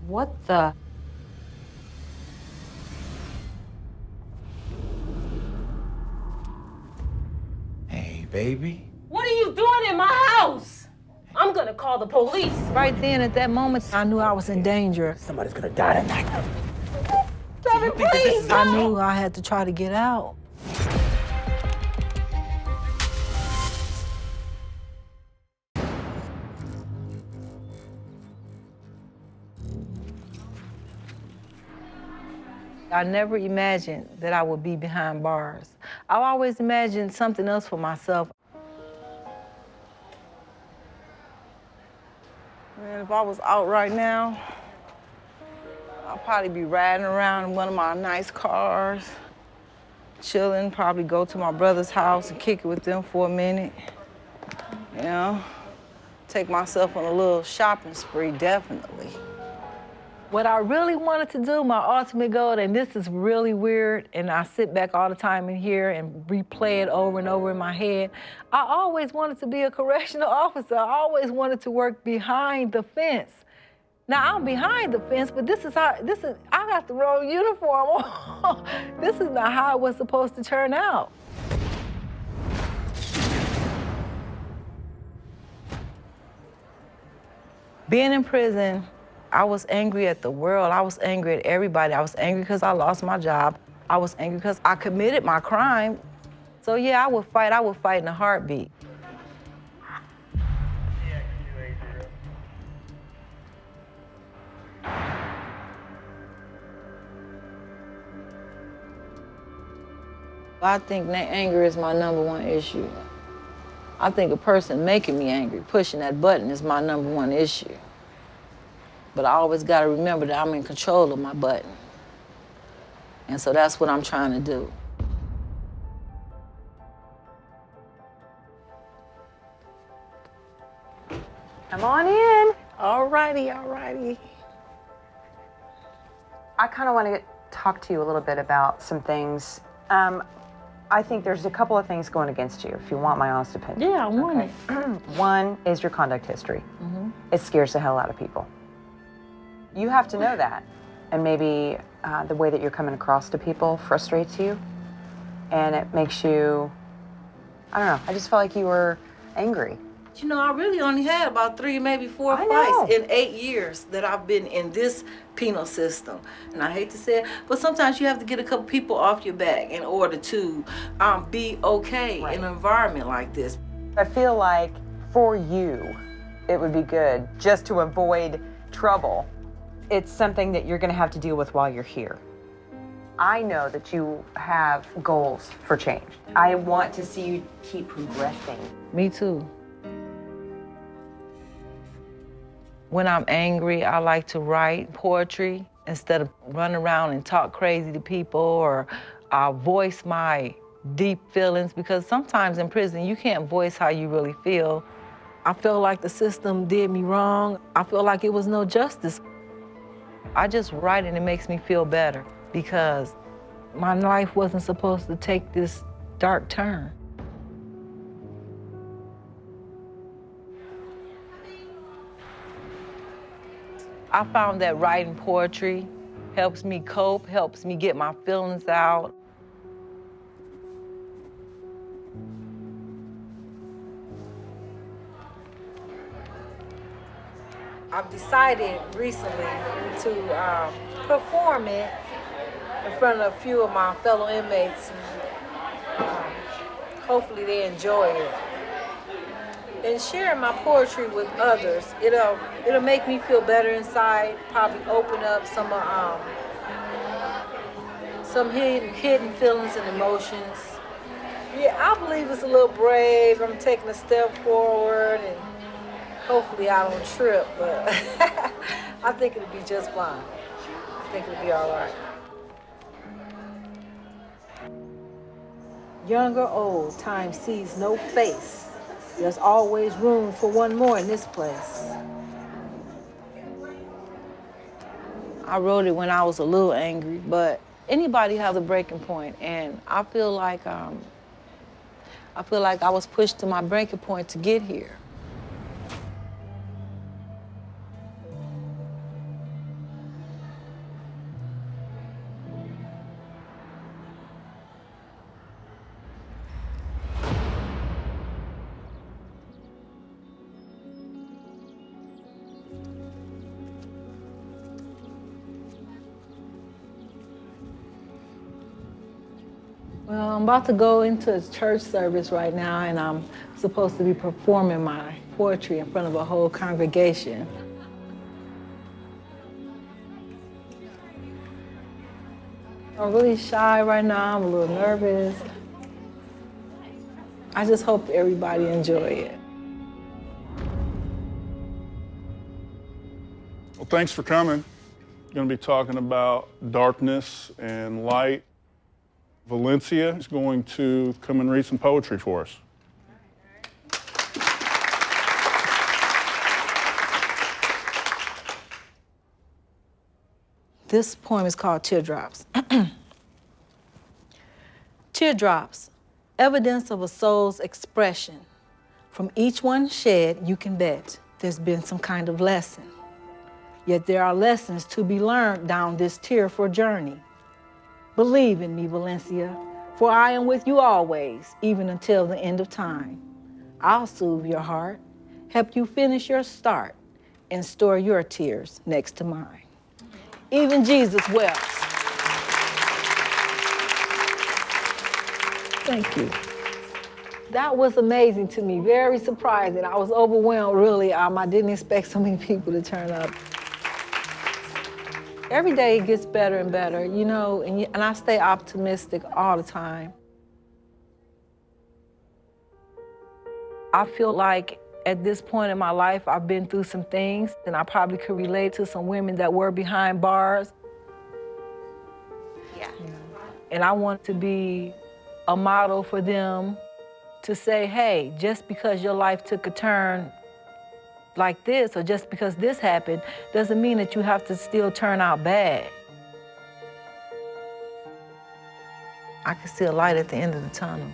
What the? Hey, baby. What are you doing in my house? I'm gonna call the police. Right then, at that moment, I knew I was in danger. Somebody's gonna die tonight. Tommy, please, I knew I had to try to get out. I never imagined that I would be behind bars. I always imagined something else for myself. Man, if I was out right now, I'd probably be riding around in one of my nice cars, chilling, probably go to my brother's house and kick it with them for a minute. You know, take myself on a little shopping spree, definitely. What I really wanted to do, my ultimate goal, and this is really weird, and I sit back all the time in here and replay it over and over in my head. I always wanted to be a correctional officer. I always wanted to work behind the fence. Now, I'm behind the fence, but I got the wrong uniform on. This is not how it was supposed to turn out. Being in prison, I was angry at the world. I was angry at everybody. I was angry because I lost my job. I was angry because I committed my crime. So yeah, I would fight in a heartbeat. I think that anger is my #1 issue. I think a person making me angry, pushing that button, is my #1 issue. But I always got to remember that I'm in control of my button. And so that's what I'm trying to do. Come on in. All righty. I kind of want to talk to you a little bit about some things. I think there's a couple of things going against you, if you want my honest opinion. Yeah, I want it. One is your conduct history. It scares the hell out of people. You have to know that. And maybe the way that you're coming across to people frustrates you. And it makes you, I don't know, I just felt like you were angry. You know, I really only had about 3, maybe 4 I know. fights in 8 years that I've been in this penal system. And I hate to say it, but sometimes you have to get a couple people off your back in order to be okay in an environment like this. I feel like for you, it would be good just to avoid trouble. It's something that you're going to have to deal with while you're here. I know that you have goals for change. I want to see you keep progressing. Me too. When I'm angry, I like to write poetry instead of run around and talk crazy to people, or voice my deep feelings, because sometimes in prison you can't voice how you really feel. I feel like the system did me wrong. I feel like it was no justice. I just write and it makes me feel better, because my life wasn't supposed to take this dark turn. I found that writing poetry helps me cope, helps me get my feelings out. I've decided recently to perform it in front of a few of my fellow inmates. Hopefully they enjoy it. And sharing my poetry with others, it'll make me feel better inside, probably open up some hidden feelings and emotions. Yeah, I believe it's a little brave. I'm taking a step forward, and hopefully I don't trip, but I think it'll be just fine. I think it'll be all right. Young or old, time sees no face. There's always room for one more in this place. I wrote it when I was a little angry, but anybody has a breaking point, and I feel like I was pushed to my breaking point to get here. Well, I'm about to go into a church service right now, and I'm supposed to be performing my poetry in front of a whole congregation. I'm really shy right now. I'm a little nervous. I just hope everybody enjoy it. Well, thanks for coming. I'm going to be talking about darkness and light. Valencia is going to come and read some poetry for us. This poem is called Teardrops. Teardrops, evidence of a soul's expression. From each one shed, you can bet there's been some kind of lesson. Yet there are lessons to be learned down this tearful journey. Believe in me, Valencia, for I am with you always, even until the end of time. I'll soothe your heart, help you finish your start, and store your tears next to mine. Even Jesus wept. Thank you. That was amazing to me, very surprising. I was overwhelmed, really. I didn't expect so many people to turn up. Every day it gets better and better, you know, and I stay optimistic all the time. I feel like at this point in my life, I've been through some things, and I probably could relate to some women that were behind bars. Yeah. And I want to be a model for them to say, hey, just because your life took a turn like this, or just because this happened, doesn't mean that you have to still turn out bad. I can see a light at the end of the tunnel.